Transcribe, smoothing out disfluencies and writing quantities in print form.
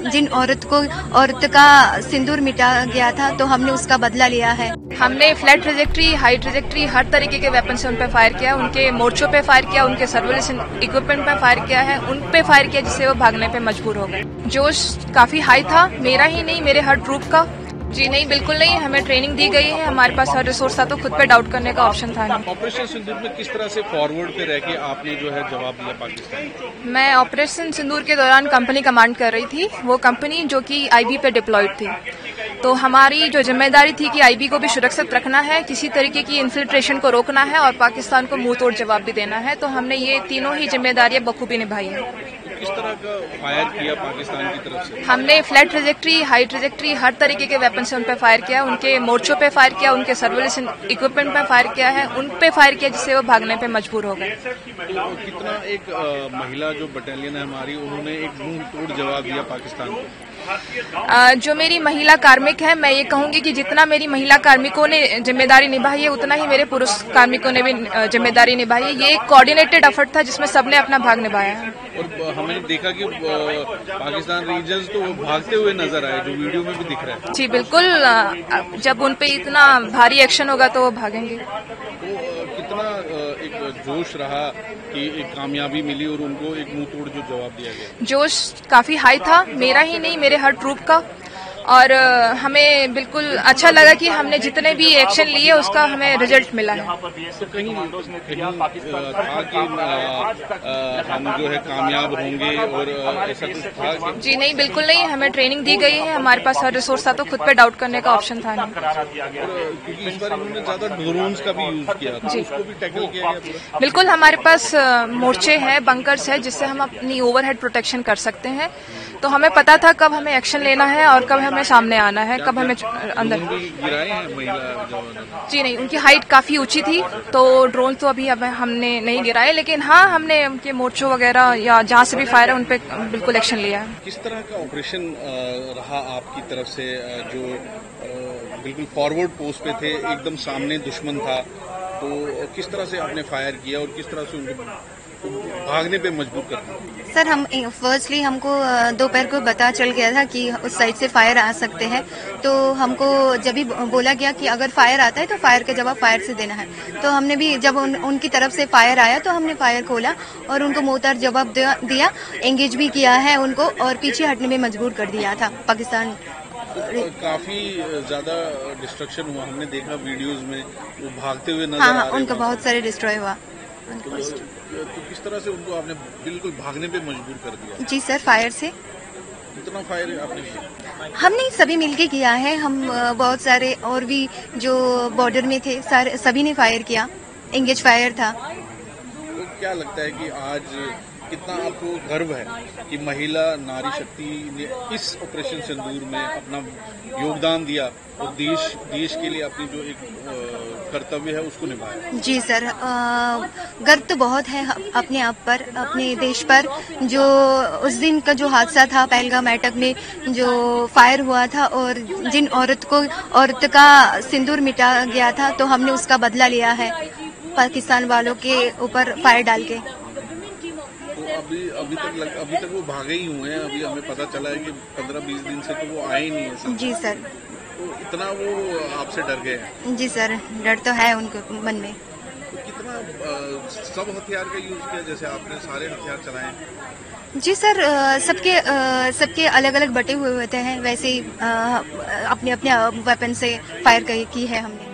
जिन औरत का सिंदूर मिटा गया था, तो हमने उसका बदला लिया है। हमने फ्लैट ट्रेजेक्ट्री, हाई ट्रेजेक्ट्री, हर तरीके के वेपन से उन पर फायर किया, उनके मोर्चों पे फायर किया, उनके सर्विलेंस इक्विपमेंट पे फायर किया है, उन पे फायर किया जिससे वो भागने पे मजबूर हो गए। जोश काफी हाई था, मेरा ही नहीं मेरे हर ट्रूप का। जी नहीं, बिल्कुल नहीं, हमें ट्रेनिंग दी गई है, हमारे पास हर रिसोर्स था, तो खुद पे डाउट करने का ऑप्शन था नहीं। ऑपरेशन सिंदूर में किस तरह से फॉरवर्ड पे रह के आपने जो है जवाब दिया पाकिस्तान? मैं ऑपरेशन सिंदूर के दौरान कंपनी कमांड कर रही थी, वो कंपनी जो कि आईबी पे डिप्लॉयड थी। तो हमारी जो जिम्मेदारी थी कि आईबी को भी सुरक्षित रखना है, किसी तरीके की इन्फिल्ट्रेशन को रोकना है और पाकिस्तान को मुंह तोड़ जवाब भी देना है। तो हमने ये तीनों ही जिम्मेदारियां बखूबी निभाई है। किस तरह का फायर किया पाकिस्तान की तरफ से? हमने फ्लैट ट्रेजेक्ट्री, हाई ट्रेजेक्ट्री, हर तरीके के वेपन से उन पे फायर किया, उनके मोर्चों पे फायर किया, उनके सर्विलेंस इक्विपमेंट पे फायर किया है, उन पे फायर किया जिससे वो भागने पे मजबूर हो गए। तो कितना एक महिला जो बटालियन है हमारी, उन्होंने एक मुंह तोड़ जवाब दिया पाकिस्तान को? जो मेरी महिला कार्मिक है, मैं ये कहूंगी कि जितना मेरी महिला कार्मिकों ने जिम्मेदारी निभाई है, उतना ही मेरे पुरुष कार्मिकों ने भी जिम्मेदारी निभाई है। ये एक कोऑर्डिनेटेड एफर्ट था जिसमें सबने अपना भाग निभाया है। और हमने देखा कि पाकिस्तान रीजन्स तो भागते हुए नजर आए, जो वीडियो में भी दिख रहा है। जी बिल्कुल, जब उन पे इतना भारी एक्शन होगा तो वो भागेंगे। तो कितना एक जोश रहा कि एक कामयाबी मिली और उनको एक मुंह तोड़ जो जवाब दिया गया? जोश काफी हाई था, मेरा ही नहीं मेरे हर ट्रूप का। और हमें बिल्कुल अच्छा लगा कि हमने जितने भी एक्शन लिए उसका हमें रिजल्ट मिला है। तो कहीं था कि हम जो है कामयाब होंगे और ऐसा कुछ था कि? जी नहीं, बिल्कुल नहीं, हमें ट्रेनिंग दी गई है, हमारे पास हर रिसोर्स था, तो खुद पे डाउट करने का ऑप्शन था नहीं। क्योंकि इस बार इन्होंने ज्यादा ड्रोन्स का भी यूज किया था, उसको भी टैकल किया गया पूरा? बिल्कुल, हमारे पास मोर्चे हैं, बंकर्स है, जिससे हम अपनी ओवरहेड प्रोटेक्शन कर सकते हैं। तो हमें पता था कब हमें एक्शन लेना है और कब हमें सामने आना है, कब हमें अंदर। गिराए हैं महिला जवानों? जी नहीं, उनकी हाइट काफी ऊंची थी, तो ड्रोन तो अभी हमने नहीं गिराए, लेकिन हाँ हमने उनके मोर्चों वगैरह या जहाँ से भी फायर है उन पे बिल्कुल एक्शन लिया है। किस तरह का ऑपरेशन रहा आपकी तरफ से, जो बिल्कुल फॉरवर्ड पोस्ट पे थे, एकदम सामने दुश्मन था, तो किस तरह से आपने फायर किया और किस तरह से उनको भागने पे मजबूर कर दिया? सर, हम फर्स्टली हमको दोपहर को पता चल गया था कि उस साइड से फायर आ सकते हैं, तो हमको जब भी बोला गया कि अगर फायर आता है तो फायर का जवाब फायर से देना है। तो हमने भी जब उनकी तरफ से फायर आया तो हमने फायर खोला और उनको मुंहतोड़ जवाब दिया, एंगेज भी किया है उनको और पीछे हटने में मजबूर कर दिया था पाकिस्तान। काफी ज्यादा डिस्ट्रक्शन हुआ, हमने देखा वीडियोज में, वो भागते हुए नजर हाँ, आ रहे हैं। उनका बहुत सारे डिस्ट्रॉय हुआ। तो किस तरह से उनको आपने बिल्कुल भागने पे मजबूर कर दिया? जी सर, फायर से। कितना फायर आपने किया? हमने सभी मिलके किया है, हम बहुत सारे और भी जो बॉर्डर में थे सभी ने फायर किया, एंगेज फायर था। तो क्या लगता है कि आज कितना आपको गर्व है कि महिला नारी शक्ति ने इस ऑपरेशन सिंदूर में अपना योगदान दिया और देश के लिए अपनी जो एक कर्तव्य है उसको निभाया? जी सर, गर्व तो बहुत है अपने आप पर, अपने देश पर। जो उस दिन का जो हादसा था पहलगाम अटैक में जो फायर हुआ था और जिन औरत का सिंदूर मिटा गया था, तो हमने उसका बदला लिया है पाकिस्तान वालों के ऊपर फायर डाल के। अभी तक वो भागे ही हुए हैं। अभी हमें पता चला है कि 15-20 दिन से तो वो आए ही नहीं है। जी सर। तो इतना वो आपसे डर गए हैं? जी सर, डर तो है उनको मन में। तो कितना सब हथियार का यूज किया, जैसे आपने सारे हथियार चलाए? जी सर, सबके अलग अलग बटे हुए होते हैं, वैसे ही अपने अपने वेपन से फायर की है हमने।